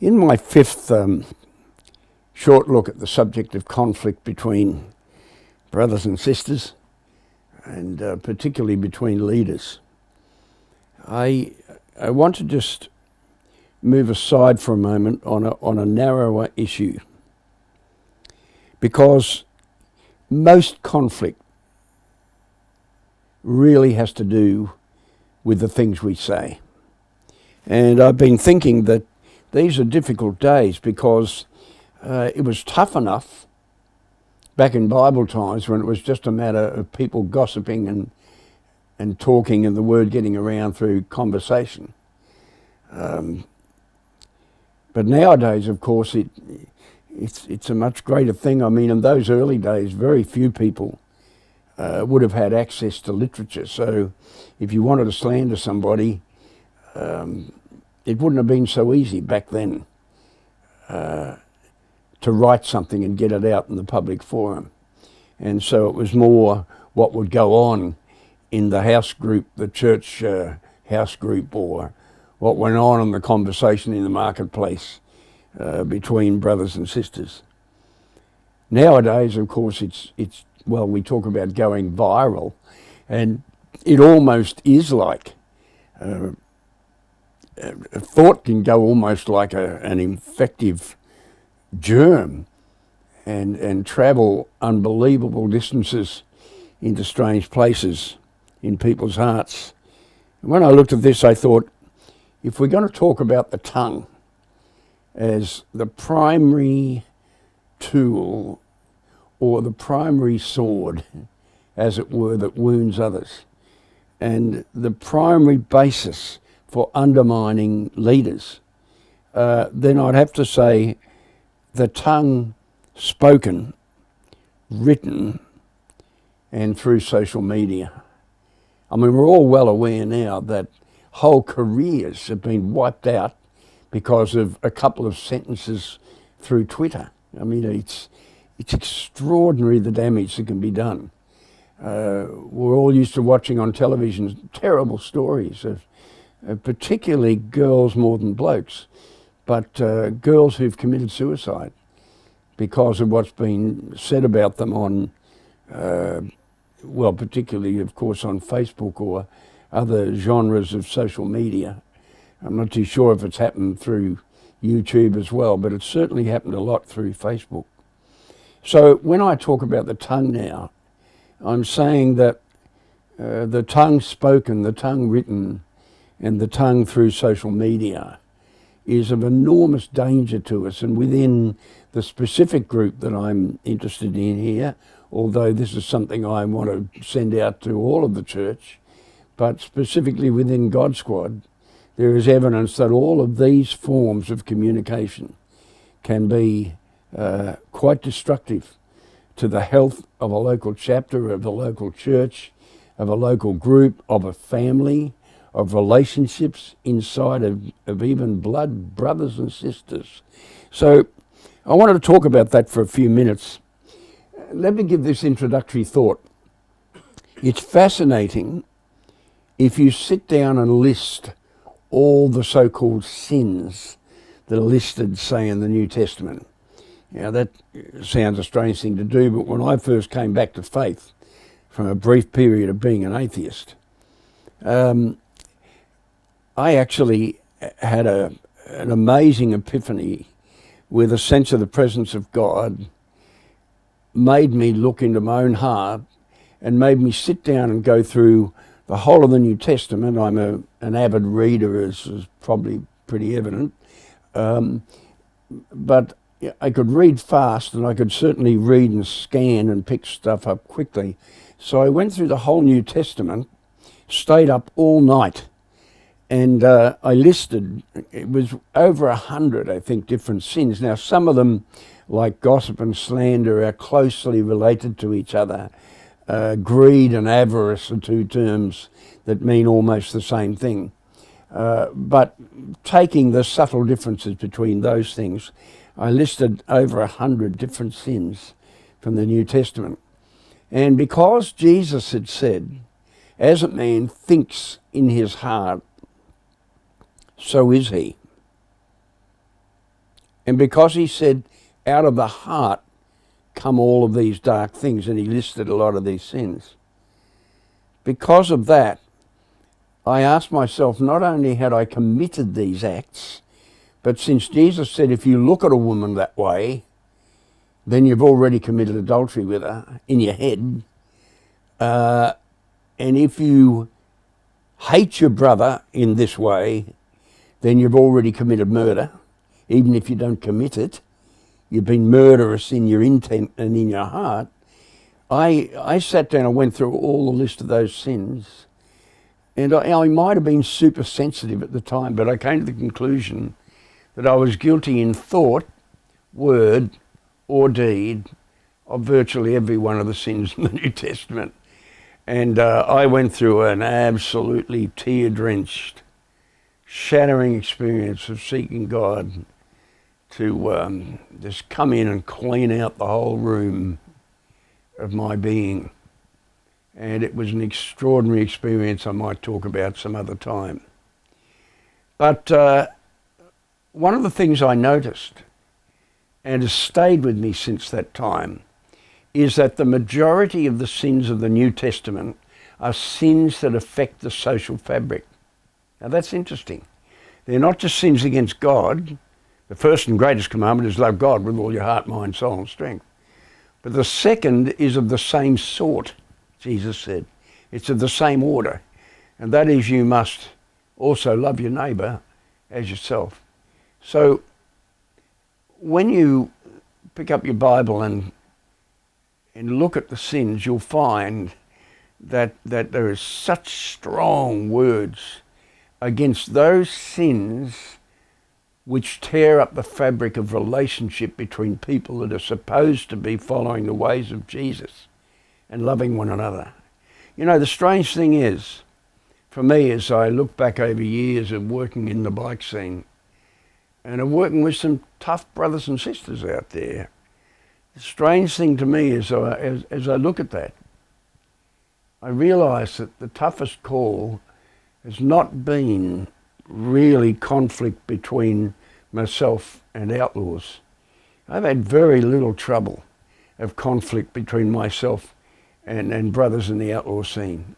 In my fifth short look at the subject of conflict between brothers and sisters, and particularly between leaders, I want to just move aside for a moment on a narrower issue, because most conflict really has to do with the things we say. And I've been thinking that these are difficult days because it was tough enough back in Bible times when it was just a matter of people gossiping and talking and the word getting around through conversation. But nowadays, of course, it's a much greater thing. I mean, in those early days, very few people would have had access to literature. So if you wanted to slander somebody, it wouldn't have been so easy back then to write something and get it out in the public forum. And so it was more what would go on in the house group, the church house group, or what went on in the conversation in the marketplace between brothers and sisters. Nowadays, of course, it's well, we talk about going viral, and it almost is like a thought can go almost like an infective germ and travel unbelievable distances into strange places in people's hearts. And when I looked at this, I thought, if we're going to talk about the tongue as the primary tool or the primary sword, as it were, that wounds others, and the primary basis for undermining leaders, then I'd have to say the tongue spoken, written, and through social media. I mean, we're all well aware now that whole careers have been wiped out because of a couple of sentences through Twitter. I mean, it's extraordinary the damage that can be done. We're all used to watching on television terrible stories of particularly girls more than blokes, but girls who've committed suicide because of what's been said about them on, well, particularly, of course, on Facebook or other genres of social media. I'm not too sure if it's happened through YouTube as well, but it's certainly happened a lot through Facebook. So when I talk about the tongue now, I'm saying that the tongue spoken, the tongue written, and the tongue through social media is of enormous danger to us. And within the specific group that I'm interested in here, although this is something I want to send out to all of the church, but specifically within God Squad, there is evidence that all of these forms of communication can be quite destructive to the health of a local chapter, of a local church, of a local group, of a family, of relationships inside of even blood brothers and sisters. So I wanted to talk about that for a few minutes. Let me give this introductory thought. It's fascinating if you sit down and list all the so-called sins that are listed, say, in the New Testament. Now, that sounds a strange thing to do, but when I first came back to faith from a brief period of being an atheist, I actually had an amazing epiphany where the sense of the presence of God made me look into my own heart and made me sit down and go through the whole of the New Testament. I'm an avid reader, as is probably pretty evident, but I could read fast, and I could certainly read and scan and pick stuff up quickly. So I went through the whole New Testament, stayed up all night, and I listed, it was over 100, I think, different sins. Now, some of them, like gossip and slander, are closely related to each other. Greed and avarice are two terms that mean almost the same thing. But taking the subtle differences between those things, I listed over 100 different sins from the New Testament. And because Jesus had said, as a man thinks in his heart, so is he. And because he said, out of the heart come all of these dark things, and he listed a lot of these sins. Because of that, I asked myself, not only had I committed these acts, but since Jesus said, if you look at a woman that way, then you've already committed adultery with her in your head. And if you hate your brother in this way, then you've already committed murder. Even if you don't commit it, you've been murderous in your intent and in your heart. I sat down and went through all the list of those sins. And I might have been super sensitive at the time, but I came to the conclusion that I was guilty in thought, word, or deed of virtually every one of the sins in the New Testament. And I went through an absolutely tear-drenched, shattering experience of seeking God to just come in and clean out the whole room of my being. And it was an extraordinary experience I might talk about some other time. But one of the things I noticed, and has stayed with me since that time, is that the majority of the sins of the New Testament are sins that affect the social fabric. Now that's interesting. They're not just sins against God. The first and greatest commandment is love God with all your heart, mind, soul and strength. But the second is of the same sort, Jesus said. It's of the same order. And that is, you must also love your neighbour as yourself. So when you pick up your Bible and look at the sins, you'll find that there is such strong words against those sins which tear up the fabric of relationship between people that are supposed to be following the ways of Jesus and loving one another. You know, the strange thing is, for me, as I look back over years of working in the bike scene, and of working with some tough brothers and sisters out there, the strange thing to me is, as I look at that, I realise that the toughest call has not been really conflict between myself and outlaws. I've had very little trouble of conflict between myself and brothers in the outlaw scene.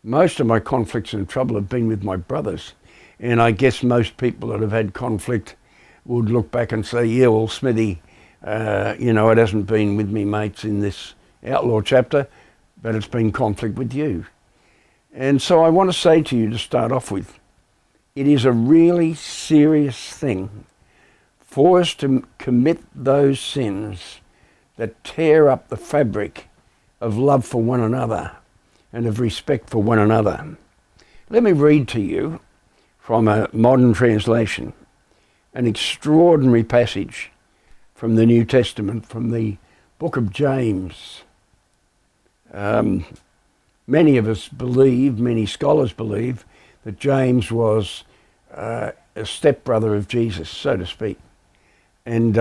Most of my conflicts and trouble have been with my brothers, and I guess most people that have had conflict would look back and say, yeah, well, Smithy, it hasn't been with me mates in this outlaw chapter, but it's been conflict with you. And so I want to say to you to start off with, it is a really serious thing for us to commit those sins that tear up the fabric of love for one another and of respect for one another. Let me read to you from a modern translation an extraordinary passage from the New Testament, from the book of James. Many of us believe, many scholars believe, that James was a stepbrother of Jesus, so to speak. And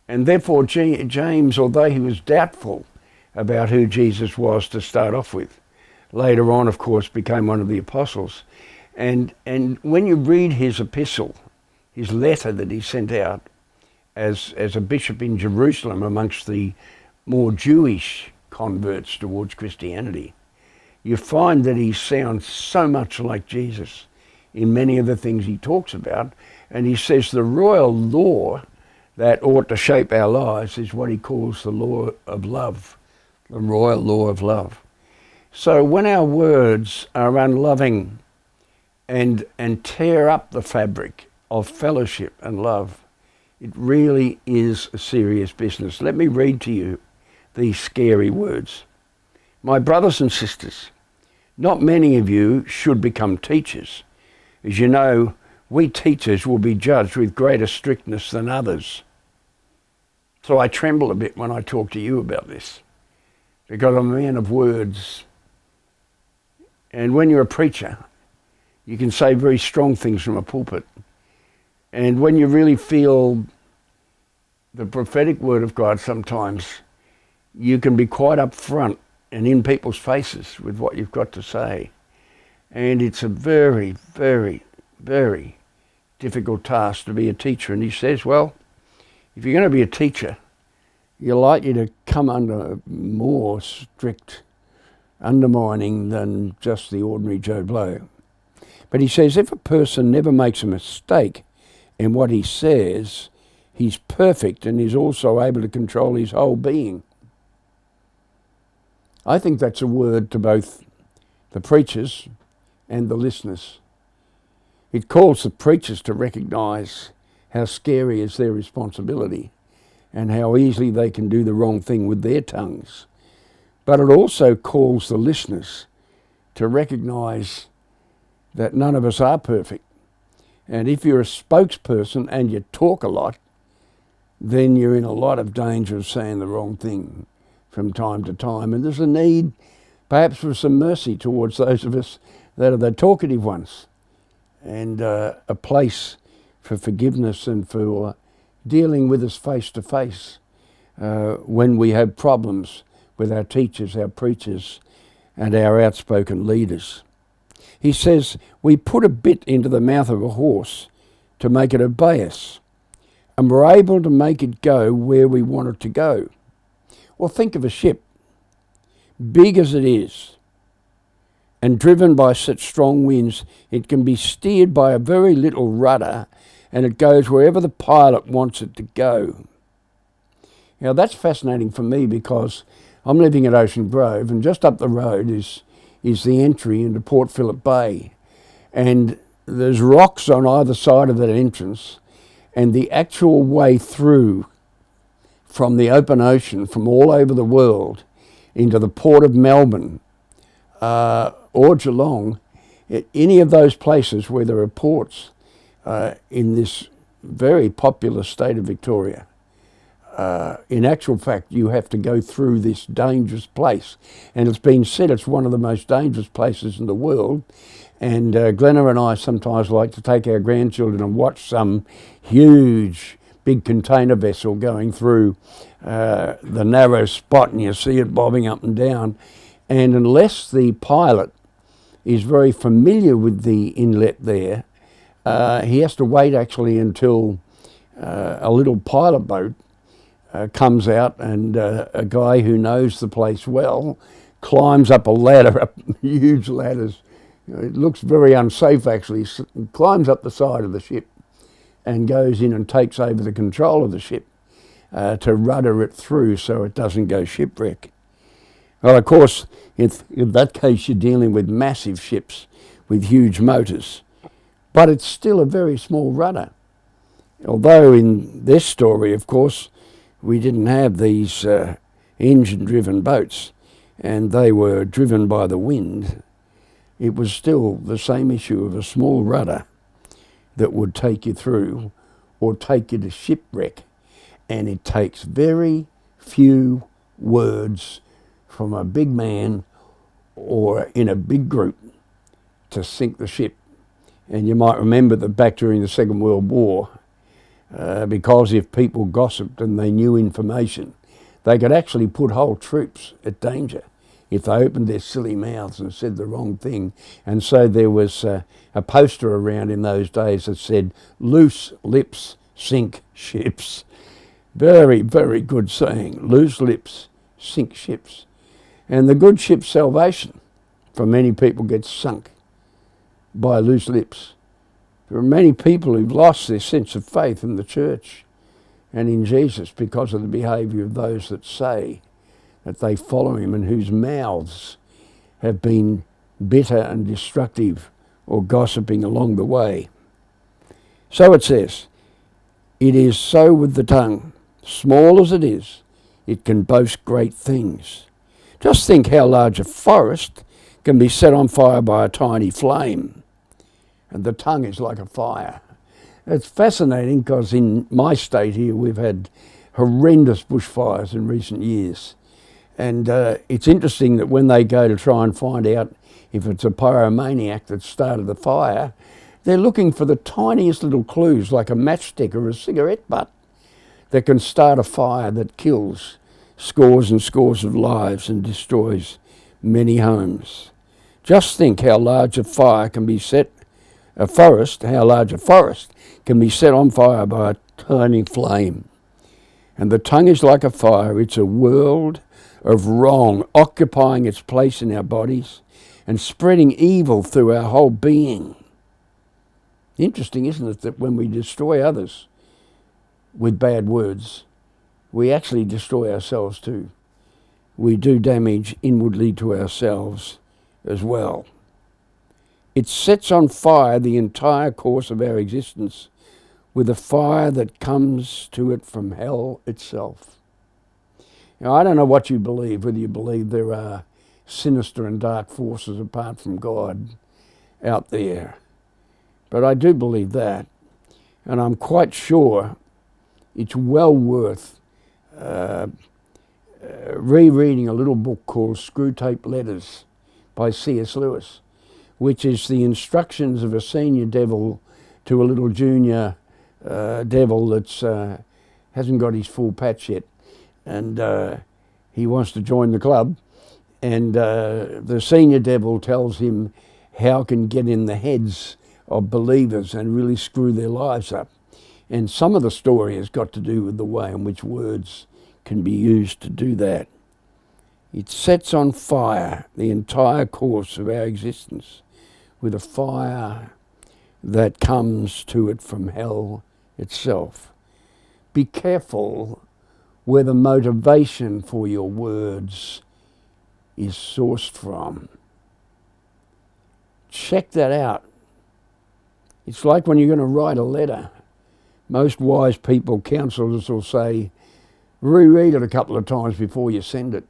therefore James, although he was doubtful about who Jesus was to start off with, later on, of course, became one of the apostles. And when you read his epistle, his letter that he sent out as a bishop in Jerusalem amongst the more Jewish converts towards Christianity, you find that he sounds so much like Jesus in many of the things he talks about. And he says the royal law that ought to shape our lives is what he calls the law of love, the royal law of love. So when our words are unloving and tear up the fabric of fellowship and love, it really is a serious business. Let me read to you these scary words. My brothers and sisters, not many of you should become teachers. As you know, we teachers will be judged with greater strictness than others. So I tremble a bit when I talk to you about this, because I'm a man of words. And when you're a preacher, you can say very strong things from a pulpit. And when you really feel the prophetic word of God sometimes, you can be quite upfront and in people's faces with what you've got to say. And it's a very, very, very difficult task to be a teacher. And he says, well, if you're going to be a teacher, you're likely to come under more strict undermining than just the ordinary Joe Blow. But he says if a person never makes a mistake in what he says, he's perfect and is also able to control his whole being. I think that's a word to both the preachers and the listeners. It calls the preachers to recognise how scary is their responsibility and how easily they can do the wrong thing with their tongues. But it also calls the listeners to recognise that none of us are perfect. And if you're a spokesperson and you talk a lot, then you're in a lot of danger of saying the wrong thing from time to time. And there's a need perhaps for some mercy towards those of us that are the talkative ones, and a place for forgiveness and for dealing with us face to face when we have problems with our teachers, our preachers, and our outspoken leaders. He says, we put a bit into the mouth of a horse to make it obey us, and we're able to make it go where we want it to go. Well, think of a ship, big as it is, and driven by such strong winds, it can be steered by a very little rudder, and it goes wherever the pilot wants it to go. Now, that's fascinating for me because I'm living at Ocean Grove, and just up the road is the entry into Port Phillip Bay. And there's rocks on either side of that entrance, and the actual way through from the open ocean from all over the world into the port of Melbourne or Geelong, any of those places where there are ports in this very populous state of Victoria, in actual fact, you have to go through this dangerous place. And it's been said it's one of the most dangerous places in the world. And Glenna and I sometimes like to take our grandchildren and watch some huge, big container vessel going through the narrow spot, and you see it bobbing up and down. And unless the pilot is very familiar with the inlet there, he has to wait actually until a little pilot boat comes out, and a guy who knows the place well climbs up a ladder, up huge ladders. It looks very unsafe actually. Climbs up the side of the ship and goes in and takes over the control of the ship to rudder it through so it doesn't go shipwreck. Well, of course, in that case, you're dealing with massive ships with huge motors, but it's still a very small rudder. Although in this story, of course, we didn't have these engine-driven boats, and they were driven by the wind. It was still the same issue of a small rudder that would take you through or take you to shipwreck. And it takes very few words from a big man or in a big group to sink the ship. And you might remember that back during the Second World War, because if people gossiped and they knew information, they could actually put whole troops at danger if they opened their silly mouths and said the wrong thing. And so there was a poster around in those days that said, "Loose lips sink ships." Very, very good saying. Loose lips sink ships. And the good ship's salvation for many people gets sunk by loose lips. There are many people who've lost their sense of faith in the church and in Jesus because of the behaviour of those that say that they follow him and whose mouths have been bitter and destructive or gossiping along the way. So it says, it is so with the tongue. Small as it is, it can boast great things. Just think how large a forest can be set on fire by a tiny flame. And the tongue is like a fire. It's fascinating because in my state here we've had horrendous bushfires in recent years. And it's interesting that when they go to try and find out if it's a pyromaniac that started the fire, they're looking for the tiniest little clues like a matchstick or a cigarette butt that can start a fire that kills scores and scores of lives and destroys many homes. Just think how large a fire can be set how large a forest can be set on fire by a tiny flame. And the tongue is like a fire. It's a world of wrong, occupying its place in our bodies and spreading evil through our whole being. Interesting, isn't it, that when we destroy others with bad words, we actually destroy ourselves too. We do damage inwardly to ourselves as well. It sets on fire the entire course of our existence with a fire that comes to it from hell itself. Now, I don't know what you believe, whether you believe there are sinister and dark forces apart from God out there, but I do believe that, and I'm quite sure it's well worth rereading a little book called Screwtape Letters by C.S. Lewis, which is the instructions of a senior devil to a little junior devil that's hasn't got his full patch yet, and he wants to join the club, and the senior devil tells him how can get in the heads of believers and really screw their lives up. And some of the story has got to do with the way in which words can be used to do that. It sets on fire the entire course of our existence with a fire that comes to it from hell itself. Be careful where the motivation for your words is sourced from. Check that out. It's like when you're going to write a letter. Most wise people, counsellors, will say, reread it a couple of times before you send it.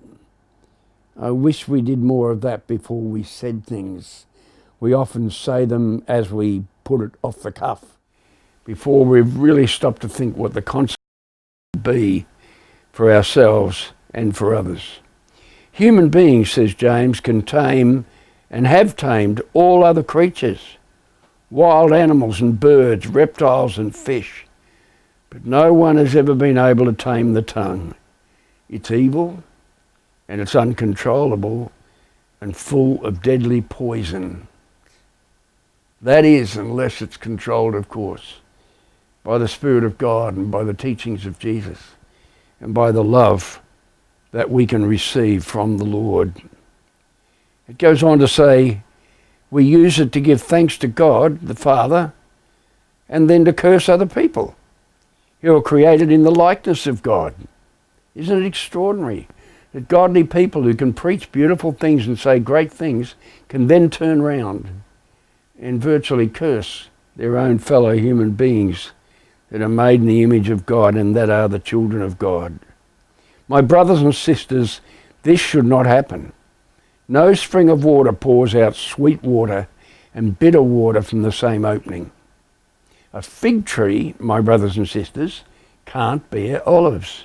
I wish we did more of that before we said things. We often say them as we put it off the cuff, before we've really stopped to think what the consequences would be for ourselves and for others. Human beings, says James, can tame and have tamed all other creatures, wild animals and birds, reptiles and fish. But no one has ever been able to tame the tongue. It's evil and it's uncontrollable and full of deadly poison. That is, unless it's controlled, of course, by the Spirit of God and by the teachings of Jesus and by the love that we can receive from the Lord. It goes on to say, we use it to give thanks to God, the Father, and then to curse other people who are created in the likeness of God. Isn't it extraordinary that godly people who can preach beautiful things and say great things can then turn round and virtually curse their own fellow human beings that are made in the image of God and that are the children of God? My brothers and sisters, this should not happen. No spring of water pours out sweet water and bitter water from the same opening. A fig tree, my brothers and sisters, can't bear olives,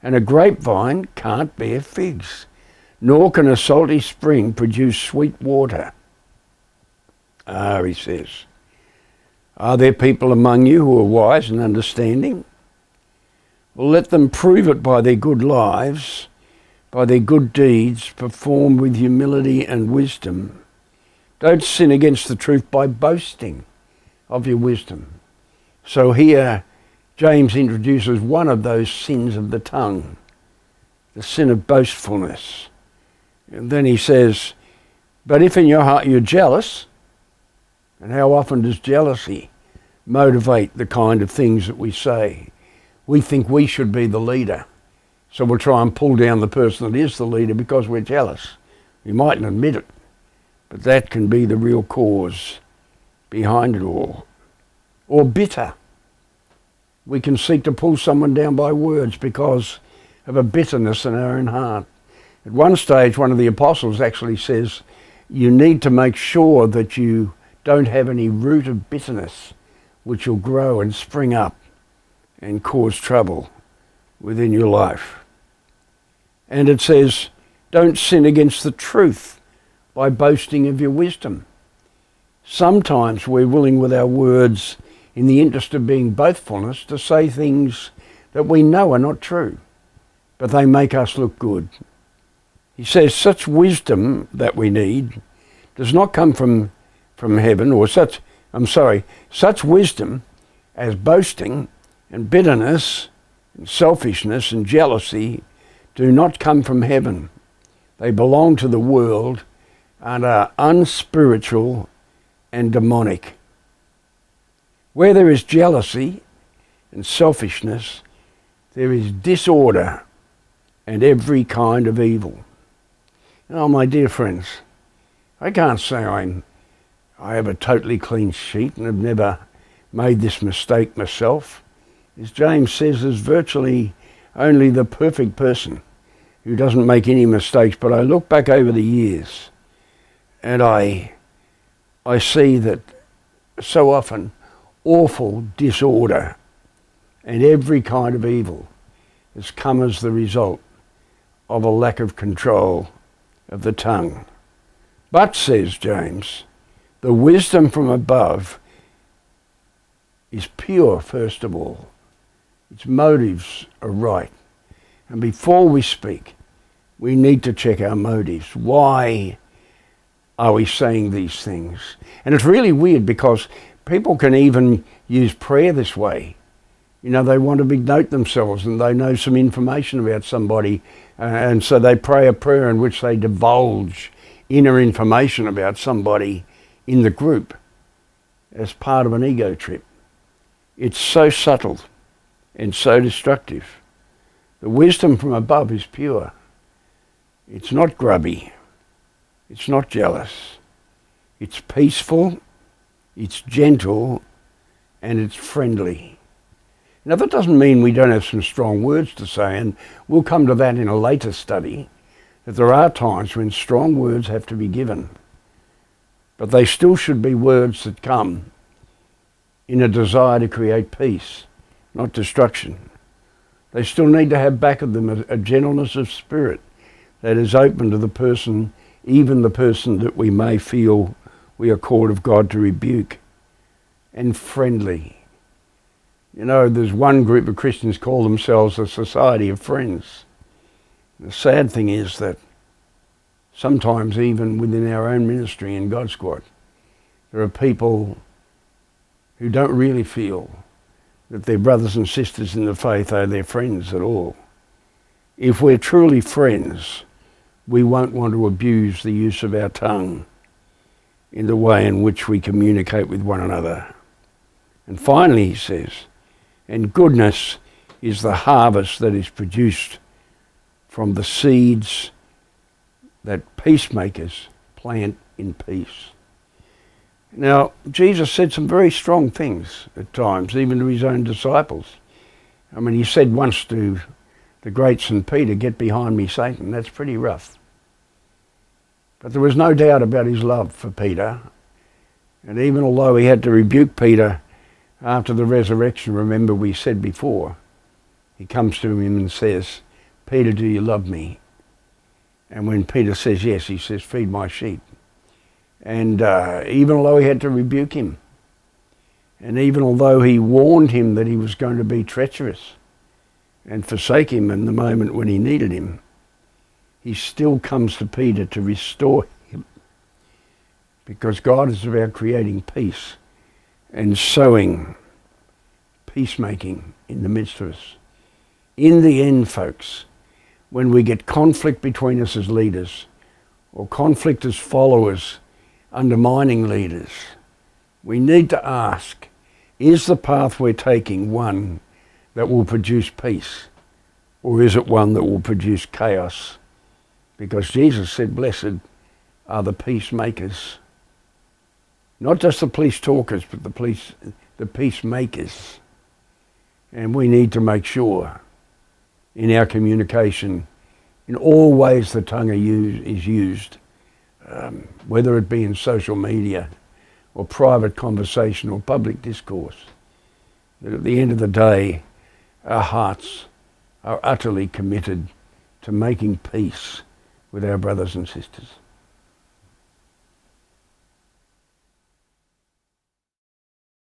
and a grapevine can't bear figs, nor can a salty spring produce sweet water. Ah, he says, are there people among you who are wise and understanding? Well, let them prove it by their good lives, by their good deeds, performed with humility and wisdom. Don't sin against the truth by boasting of your wisdom. So here, James introduces one of those sins of the tongue, the sin of boastfulness. And then he says, but if in your heart you're jealous, and how often does jealousy motivate the kind of things that we say? We think we should be the leader, so we'll try and pull down the person that is the leader because we're jealous. We mightn't admit it, but that can be the real cause behind it all. Or bitter. We can seek to pull someone down by words because of a bitterness in our own heart. At one stage, one of the apostles actually says, you need to make sure that you don't have any root of bitterness which will grow and spring up and cause trouble within your life. And it says, don't sin against the truth by boasting of your wisdom. Sometimes we're willing with our words, in the interest of being boastfulness, to say things that we know are not true, but they make us look good. He says such wisdom that we need does not come from heaven, or such such wisdom as boasting and bitterness and selfishness and jealousy do not come from heaven. They belong to the world and are unspiritual and demonic. Where there is jealousy and selfishness, there is disorder and every kind of evil. Oh, my dear friends, I can't say I have a totally clean sheet and have never made this mistake myself. As James says, there's virtually only the perfect person who doesn't make any mistakes. But I look back over the years and I see that so often awful disorder and every kind of evil has come as the result of a lack of control of the tongue. But, says James, the wisdom from above is pure, first of all. Its motives are right. And before we speak, we need to check our motives. Why are we saying these things? And it's really weird because people can even use prayer this way. You know, they want to big note themselves and they know some information about somebody, and so they pray a prayer in which they divulge inner information about somebody in the group as part of an ego trip. It's so subtle and so destructive. The wisdom from above is pure. It's not grubby. It's not jealous. It's peaceful, it's gentle, and it's friendly. Now, that doesn't mean we don't have some strong words to say, and we'll come to that in a later study, that there are times when strong words have to be given. But they still should be words that come in a desire to create peace, not destruction. They still need to have back of them a gentleness of spirit that is open to the person, even the person that we may feel we are called of God to rebuke, and friendly. You know, there's one group of Christians call themselves a society of friends. The sad thing is that sometimes even within our own ministry in God Squad, there are people who don't really feel that their brothers and sisters in the faith are their friends at all. If we're truly friends, we won't want to abuse the use of our tongue in the way in which we communicate with one another. And finally, he says, and goodness is the harvest that is produced from the seeds that peacemakers plant in peace. Now, Jesus said some very strong things at times, even to his own disciples. I mean, he said once to the great St. Peter, "Get behind me, Satan." That's pretty rough. But there was no doubt about his love for Peter. And even although he had to rebuke Peter after the resurrection, remember we said before, he comes to him and says, "Peter, do you love me?" And when Peter says yes, he says, "Feed my sheep." And even although he had to rebuke him, and even although he warned him that he was going to be treacherous and forsake him in the moment when he needed him, he still comes to Peter to restore him, because God is about creating peace and sowing peacemaking in the midst of us. In the end, folks, when we get conflict between us as leaders, or conflict as followers undermining leaders, we need to ask, is the path we're taking one that will produce peace, or is it one that will produce chaos? Because Jesus said, blessed are the peacemakers. Not just the peace talkers, but the peacemakers. And we need to make sure in our communication, in all ways the tongue is used, whether it be in social media or private conversation or public discourse, that at the end of the day, our hearts are utterly committed to making peace with our brothers and sisters.